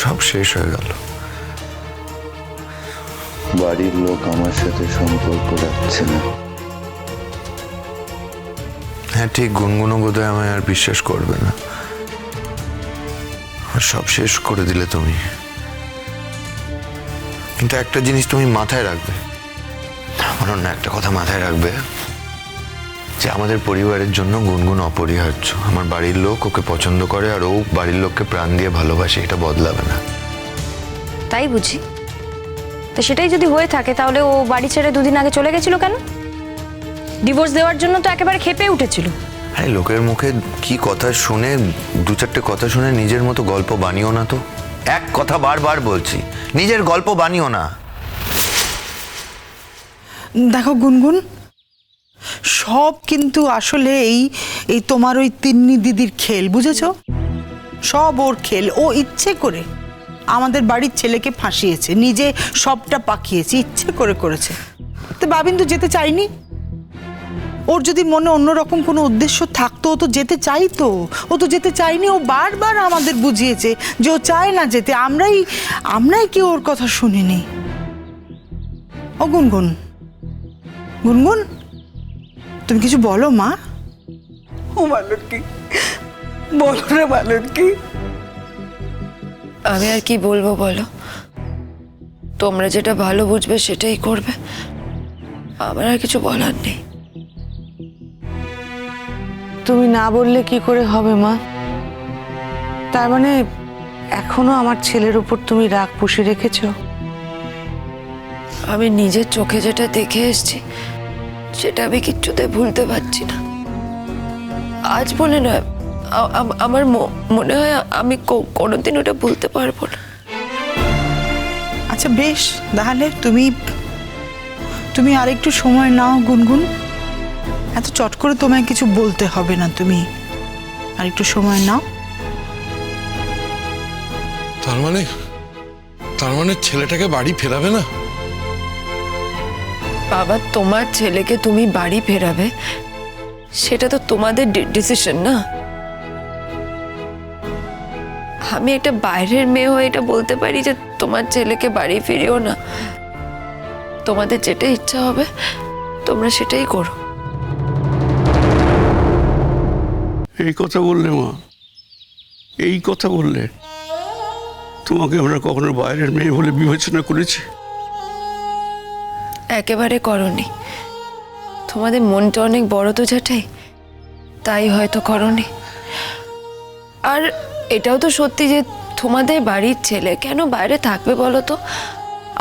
সব শেষ হয়ে গেল। বাড়ির লোক আমার সাথে সম্পর্ক রাখছে না। হ্যাঁ ঠিক, গুনগুনো বোধহয় আমায় আর বিশ্বাস করবে না। আর সব শেষ করে দিলে তুমি। কিন্তু একটা জিনিস তুমি মাথায় রাখবে, অনন্য একটা কথা মাথায় রাখবে, যে আমাদের পরিবারের জন্য গুনগুন অপরিহার্য। আমার বাড়ির লোক ওকে পছন্দ করে আর ও বাড়ির লোককে প্রাণ দিয়ে ভালোবাসে, এটা বদলাবে না। তাই বুঝি? তো সেটাই যদি হয়ে থাকে তাহলে ও বাড়ি ছেড়ে দুদিন আগে চলে গেছিল কেন? ডিভোর্স দেওয়ার জন্য তো একেবারে ক্ষেপে উঠেছিল। আরে লোকের মুখে কি কথা শুনে, দু চারটে কথা শুনে নিজের মতো গল্প বানিও না তো। এক কথা বারবার বলছি, নিজের গল্প বানিও না। দেখো গুনগুন, সব কিন্তু আসলে এই তোমার ওই তিন্নি দিদির খেল, বুঝেছো? সব ওর খেল। ও ইচ্ছে করে আমাদের বাড়ির ছেলেকে ফাঁসিয়েছে, নিজে সবটা পাকিয়েছে, ইচ্ছে করে করেছে। তো বাবিন তো যেতে চাইনি। ওর যদি মনে অন্যরকম কোনো উদ্দেশ্য থাকতো ও তো যেতে চাইতো। ও তো যেতে চাইনি। ও বারবার আমাদের বুঝিয়েছে যে ও চায় না যেতে। আমরাই কি ওর কথা শুনিনি? ও গুনগুন, গুনগুন, তুমি কিছু বলো মা। ও মালতী, বলো রে মালতী। আমি আর কি বলবো বলো? তোমরা যেটা ভালো বুঝবে সেটাই করবে, আমার আর কিছু বলার নেই। তুমি না বললে কি করে হবে মা? তার মানে এখনো আমার ছেলের উপর তুমি রাগ পুষে রেখেছো? আমি নিজের চোখে যেটা দেখে এসেছি সেটা আমি কিচ্ছুতে ভুলতে পারছি না। আজ বলে নয়, আমার মনে হয় আমি কোনোদিন ওটা ভুলতে পারবো না। আচ্ছা বেশ, তাহলে তুমি আরেকটু সময় নাও গুনগুন। এত চট করে তোমায় কিছু বলতে হবে না, তুমি আরেকটু সময় নাও। তার মানে ছেলেটাকে বাড়ি ফেরাবে না? বাবা, তোমার ছেলেকে তুমি বাড়ি ফেরাবে সেটা তো তোমাদের ডিসিশন না। আমি একটা বাইরের মেয়ে হয়ে এটা বলতে পারি যে তোমার ছেলেকে বাড়ি ফিরিও না। তোমাদের যেটা ইচ্ছা হবে তোমরা সেটাই করো। এই কথা বললে মা, এই কথা বললে? তোমাকে আমরা কখনো বাইরের মেয়ে বলে বিবেচনা করেছি? একেবারে করনি। তোমাদের মনটা অনেক বড় তো জ্যাঠাই, তাই হয়তো করনি। আর এটাও তো সত্যি যে তোমাদের বাড়ির ছেলে কেন বাইরে থাকবে বলো তো?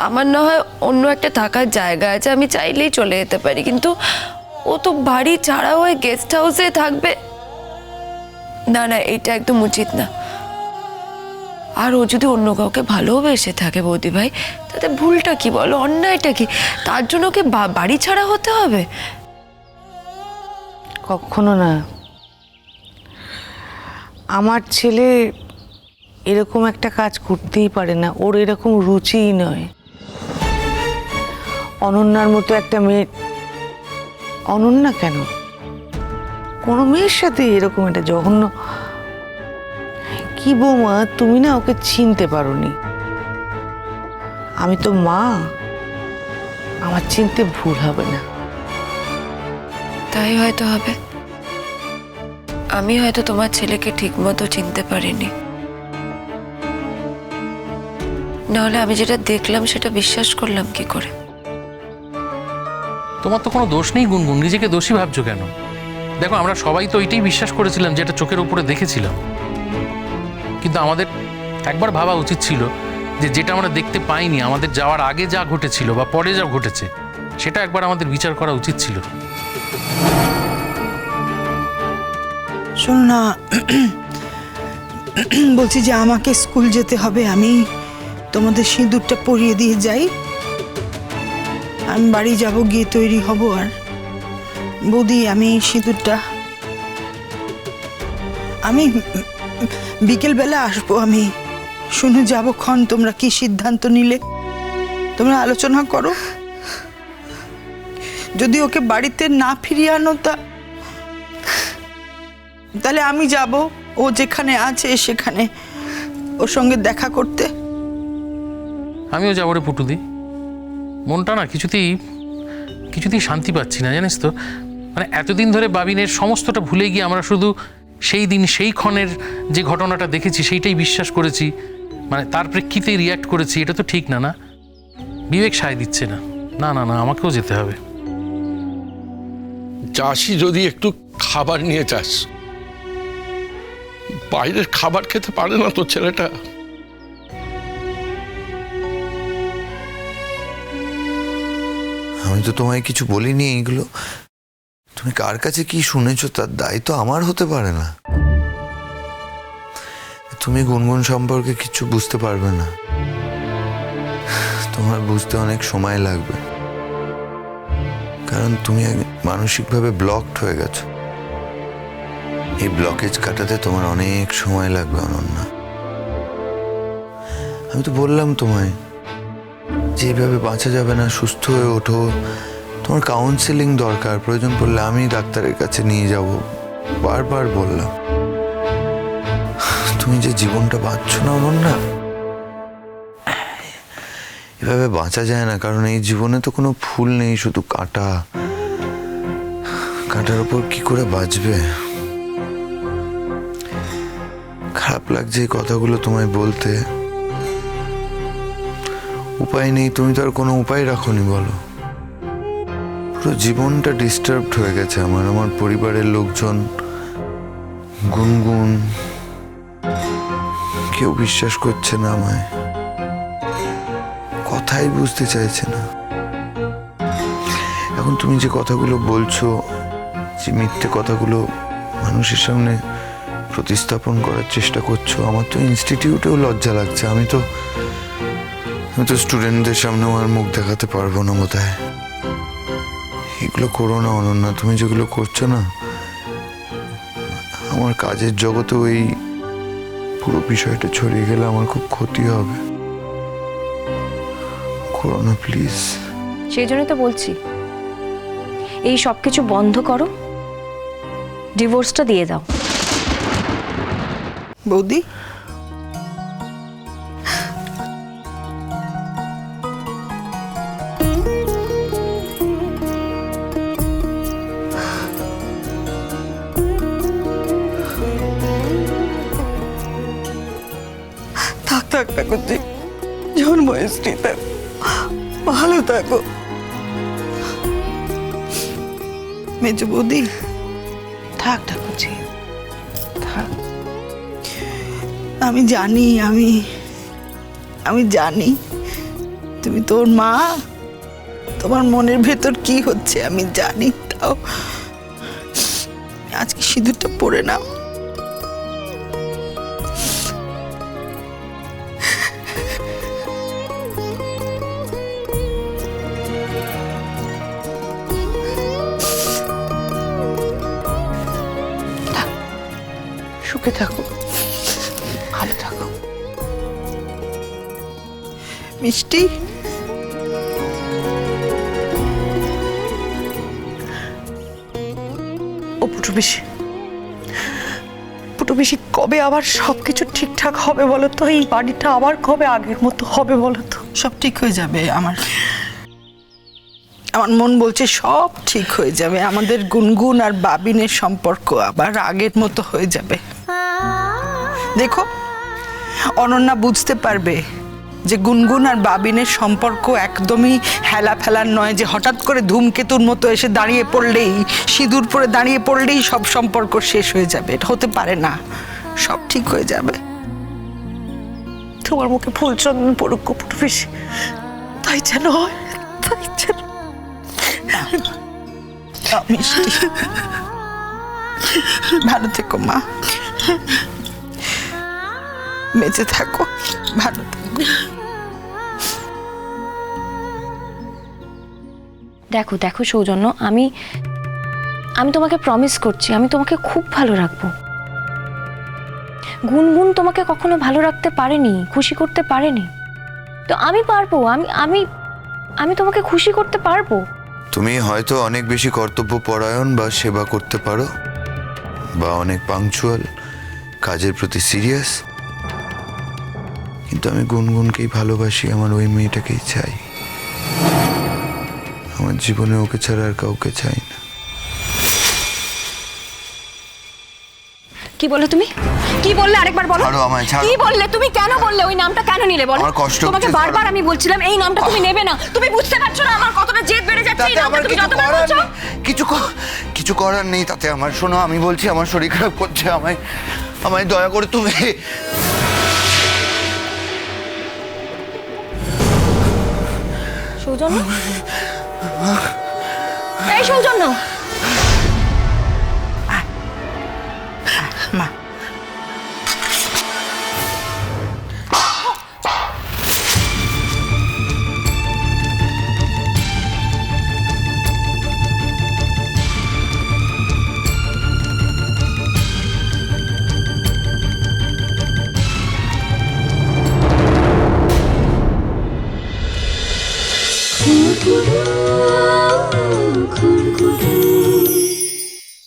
আমার না হয় অন্য একটা থাকার জায়গা আছে, আমি চাইলেই চলে যেতে পারি, কিন্তু ও তো বাড়ি ছাড়াও ওই গেস্ট হাউসে থাকবে না। না, এটা একদম উচিত না। আর ও যদি অন্য কাউকে ভালোবেসে থাকে বৌদি ভাই, তাতে ভুলটা কি বলো, অন্যায়টা কি? তার জন্য ওকে বাড়ি ছাড়া হতে হবে? কখনো না। আমার ছেলে এরকম একটা কাজ করতেই পারে না, ওর এরকম রুচিই নয়। অনন্যার মতো একটা মেয়ে, অনন্যা কেন, কোনো মেয়ের সাথে এরকম একটা জঘন্য। কি বৌমা, তুমি না ওকে চিনতে পারোনি। আমি তো মা, আমার চিনতে ভুল হবে না। তাই হয়তো হবে। আমি হয়তো তোমার ছেলেকে ঠিক মতো চিনতে পারিনি, নাহলে আমি যেটা দেখলাম সেটা বিশ্বাস করলাম কি করে? তোমার তো কোনো দোষ নেই গুনগুন, নিজেকে দোষী ভাবছো কেন? দেখো, আমরা সবাই তো এটাই বিশ্বাস করেছিলাম, যেটা চোখের উপরে দেখেছিলাম। কিন্তু আমাদের একবার ভাবা উচিত ছিল যে যেটা আমরা দেখতে পাইনি, আমাদের যাওয়ার আগে যা ঘটেছিল বা পরে যা ঘটেছে, সেটা একবার আমাদের বিচার করা উচিত ছিল। শোনো না, বলছি যে আমাকে স্কুল যেতে হবে, আমি তোমাদের সিঁদুরটা পরিয়ে দিয়ে যাই। আমি বাড়ি যাব, গিয়ে তৈরি হব। আর বৌদি, আমি সিঁদুরটা আমি বিকেলবেলা আসবো। আমি শুনে যাবো ক্ষণ তোমরা কি সিদ্ধান্ত নিলে, তোমরা আলোচনা করো। যদি ওকে বাড়িতে না ফিরিয়ে আনো তাহলে আমি যাব, ও যেখানে আছে সেখানে ওর সঙ্গে দেখা করতে? আমিও যাবো রে পুটুদি। মনটা না কিছুতেই কিছুতেই শান্তি পাচ্ছি না, জানিস তো। মানে এতদিন ধরে বাবিনের সমস্তটা ভুলে গিয়ে আমরা শুধু সেই দিন সেই ক্ষণের যে ঘটনাটা দেখেছি সেইটাই বিশ্বাস করেছি, মানে তার প্রেক্ষিতে রিয়্যাক্ট করেছি। এটা তো ঠিক না, না? বিবেক সায় দিচ্ছে না। না না না, আমাকেও যেতে হবে। যাসি যদি একটু খাবার নিয়ে যাস। বাইরের খাবার খেতে পারে না তোর ছেলেটা। আমি তো তোমায় কিছু বলিনি এইগুলো। তুমি কার কাছে কি শুনেছো তার দায়িত্ব আমার হতে পারে না। তুমি গুনগুন সম্পর্কে কিছু বুঝতে পারবে না, তোমার বুঝতে অনেক সময় লাগবে, কারণ তুমি মানসিকভাবে ব্লকড হয়ে গেছো। এই ব্লকেজ কাটাতে তোমার অনেক সময় লাগবে অনন্যা। আমি তো বললাম তোমায় যে এইভাবে বাঁচা যাবে না, সুস্থ হয়ে ওঠো, তোমার কাউন্সেলিং দরকার, প্রয়োজন পড়লে আমি ডাক্তারের কাছে নিয়ে যাব, বারবার বললাম। তুমি যে জীবনটা বাঁচছো না অনন্যা, এভাবে বাঁচা যায় না, কারণ এই জীবনে তো কোনো ফুল নেই, শুধু কাঁটা। কাঁটার উপর কি করে বাঁচবে? খারাপ লাগছে এই কথাগুলো তোমায় বলতে, উপায় নেই। তুমি তো আর কোনো উপায় রাখোনি বলো। পুরো জীবনটা ডিস্টার্বড হয়ে গেছে আমার পরিবারের লোকজন, গুনগুন, কেউ বিশ্বাস করছে না আমায়, কথাই বুঝতে চাইছে না। এখন তুমি যে কথাগুলো বলছো, যে মিথ্যে কথাগুলো মানুষের সামনে প্রতিস্থাপন করার চেষ্টা করছো, আমার তো ইনস্টিটিউটেও লজ্জা লাগছে। আমি তো স্টুডেন্টদের সামনেও আর মুখ দেখাতে পারবো না বোধহয়। এগুলো করো না অনন্যা, তুমি যেগুলো করছো না, আমার কাজের জগতেও এই পুরো বিষয়টা ছড়িয়ে গেলে আমার খুব ক্ষতি হবে। করো না প্লিজ। সেই জন্যই তো বলছি, এই সব কিছু বন্ধ করো, ডিভোর্সটা দিয়ে দাও। বৌদি, থাক থাক ঠাকুরজি, জন্মশ্রী থাক, ভালো থাকো। মেজো বৌদি, থাক ঠাকুরজি, থাক। আমি জানি, আমি জানি তুমি তোর মা, তোমার মনের ভেতর কি হচ্ছে আমি জানি। তাও আজকে সিঁদুরটা পরে নাও। সুখে থাকো, ভালো থাকো। মিষ্টি, ও পুটু পিসি, পুটু পিসি, কবে আবার সবকিছু ঠিকঠাক হবে বলো তো? এই বাড়িটা আবার কবে আগের মতো হবে বলো তো? সব ঠিক হয়ে যাবে। আমার মন বলছে সব ঠিক হয়ে যাবে। আমাদের গুনগুন আর বাবিনের সম্পর্ক আবার আগের মতো হয়ে যাবে। দেখো, অনন্যা বুঝতে পারবে যে গুনগুন আর বাবিনের সম্পর্ক একদমই হেলা ফেলার নয়, যে হঠাৎ করে ধূমকেতুর মতো এসে দাঁড়িয়ে পড়লেই, সিঁদুর পরে দাঁড়িয়ে পড়লেই সব সম্পর্ক শেষ হয়ে যাবে। এটা হতে পারে না, সব ঠিক হয়ে যাবে। তোমার মুখে ফুল চন্দন পড়ুক গো পুটু পিসি, তাই যেন হয়, তাই যেন। মিষ্টি, ভালো থেকো মা, বেঁচে থাকো, ভালো থাকো। দেখো দেখো সৌজন্য, আমি তোমাকে প্রমিস করছি, আমি তোমাকে খুব ভালো রাখবো। গুনগুন তোমাকে কখনো ভালো রাখতে পারেনি, খুশি করতে পারেনি, তো আমি পারবো। আমি তোমাকে খুশি করতে পারবো। তুমি হয়তো অনেক বেশি কর্তব্যপরায়ণ বা সেবা করতে পারো, বা অনেক পাংচুয়াল, কাজের প্রতি সিরিয়াস, কিন্তু আমি গুনগুনকেই ভালোবাসি, আমার ওই মেয়েটাকেই চাই। আমার জীবনে ওকে ছাড়া আর কাউকে চাই না। কি বললে তুমি? কি বললে আরেকবার বলো। ছাড়ো আমায়, ছাড়ো। কি বললে তুমি? কেন বললে? ওই নামটা কেন নিলে বলো? আমার কষ্ট তোমাকে হচ্ছে, বারবার ছাড়ো। আমি বলছিলাম এই নামটা তুমি নেবে না। তুমি বুঝতে পারছো না আমার কতটা জেদ বেড়ে যাচ্ছে এই তাতে নামটা আমার তুমি কিছু যতবার করার বলছো। নেই, কিছু করার নেই তাতে আমার। শোনো, আমি বলছি আমার শরীর খারাপ করছে, আমায় দয়া করে তুমি। সৌজন্য, এই সৌজন্য, মা Ooh, ooh, ooh.